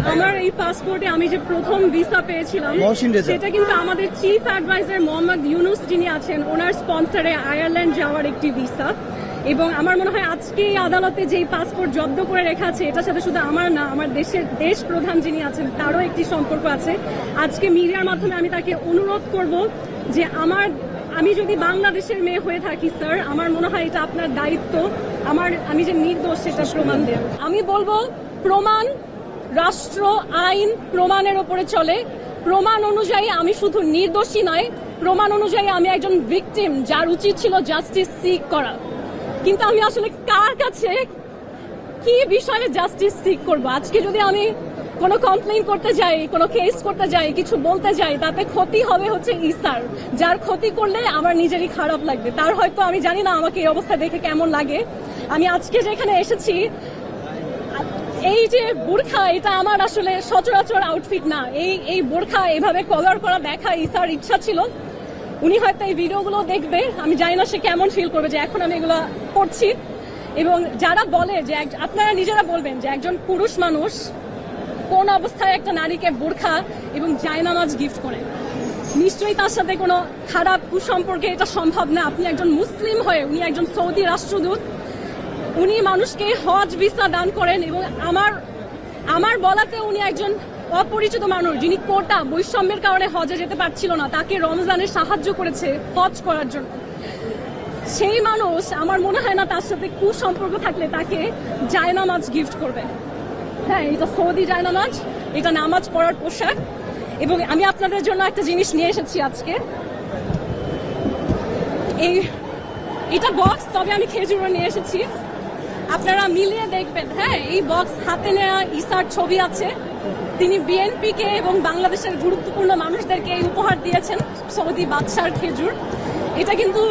আমার এই পাসপোর্টে আমি যে প্রথম ভিসা পেয়েছিলাম সেটা কিন্তু আমাদের চিফ অ্যাডভাইজার মোহাম্মদ ইউনুস যিনি আছেন ওনার স্পন্সরে আয়ারল্যান্ড যাওয়ার একটি ভিসা। এবং আমার মনে হয় আজকে এই আদালতে যেই পাসপোর্ট জব্দ করে রেখা আছে এটার সাথে শুধু আমার না, আমার দেশ প্রধান যিনি আছেন তারও একটি সম্পর্ক আছে। আজকে মিডিয়ার মাধ্যমে আমি তাকে অনুরোধ করব যে আমি যদি বাংলাদেশের মেয়ে হয়ে থাকি স্যার, আমার মনে হয় এটা আপনার দায়িত্ব আমি যে নির্দোষ সেটা প্রমাণ দেন। আমি বলবো প্রমাণ, রাষ্ট্র আইন প্রমাণের উপরে চলে। প্রমাণ অনুযায়ী আমি শুধু নির্দোষী নয়, প্রমাণ অনুযায়ী আমি একজন ভিকটিম যার উচিত ছিল জাস্টিস সিক করা। কিন্তু আমি আসলে কার কাছে কি বিষয়ে জাস্টিস সিক করব? আজকে যদি আমি কোনো কমপ্লেইন করতে যাই, কোনো কেস করতে যাই, কিছু বলতে যাই, তাতে ক্ষতি হবে হচ্ছে ইসার, যার ক্ষতি করলে আমার নিজেরই খারাপ লাগবে। তার হয়তো আমি জানি না আমাকে এই অবস্থা দেখে কেমন লাগে। আমি আজকে যেখানে এসেছি, এই যে বোরখা, এটা আমার আসলে সচরাচর আউটফিট না। এই বোরখা এভাবে কভার করা দেখা ইসার ইচ্ছা ছিল। উনি হয়তো এই ভিডিওগুলো দেখবে, আমি জানি না সে কেমন ফিল করবে যে এখন আমি এগুলো করছি। এবং যারা বলে যে আপনারা নিজেরা বলবেন যে একজন পুরুষ মানুষ কোন অবস্থায় একটা নারীকে বোরখা এবং জায়নামাজ গিফট করে, নিশ্চয়ই তার সাথে কোনো খারাপ কুসম্পর্কে এটা সম্ভব না। আপনি একজন মুসলিম হয়ে, উনি একজন সৌদি রাষ্ট্রদূত, উনি মানুষকে হজ ভিসা দান করেন এবং আমার বলাতে উনি একজন অপরিচিত মানুষ যিনি কোটা বৈষম্যের কারণে হজে যেতে পারছিল না, তাকে রমজানে সাহায্য করেছে হজ করার জন্য। সেই মানুষ আমার মনে হয় না তার সাথে কুসম্পর্ক থাকলে তাকে জায়নামাজ গিফট করবে। হ্যাঁ, এটা সৌদি জায়নামাজ, এটা নামাজ পড়ার পোশাক। এবং আমি আপনাদের জন্য একটা জিনিস নিয়ে এসেছি আজকে, এটা বক্স, তবে আমি খেজুরও নিয়ে এসেছি, আপনারা মিলিয়ে দেখবেন। হ্যাঁ, এই বক্স হাতে নেওয়া ইসার ছবি আছে। তিনি বিএনপিকে এবং বাংলাদেশের গুরুত্বপূর্ণ মানুষদেরকে এই উপহার দিয়েছেন, সৌদি বাদশার খেজুর। এটা কিন্তু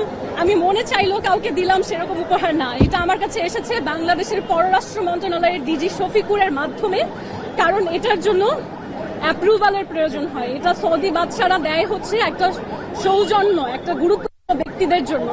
আমি মনে চাইলেও কাউকে দিলাম সেরকম উপহার না, এটা আমার কাছে এসেছে বাংলাদেশের পররাষ্ট্র মন্ত্রণালয়ের ডিজি শফিকুরের মাধ্যমে, কারণ এটার জন্য অ্যাপ্রুভালের প্রয়োজন হয়। এটা সৌদি বাদশারা দেয় হচ্ছে একটা সৌজন্য, একটা গুরুত্বপূর্ণ ব্যক্তিদের জন্য।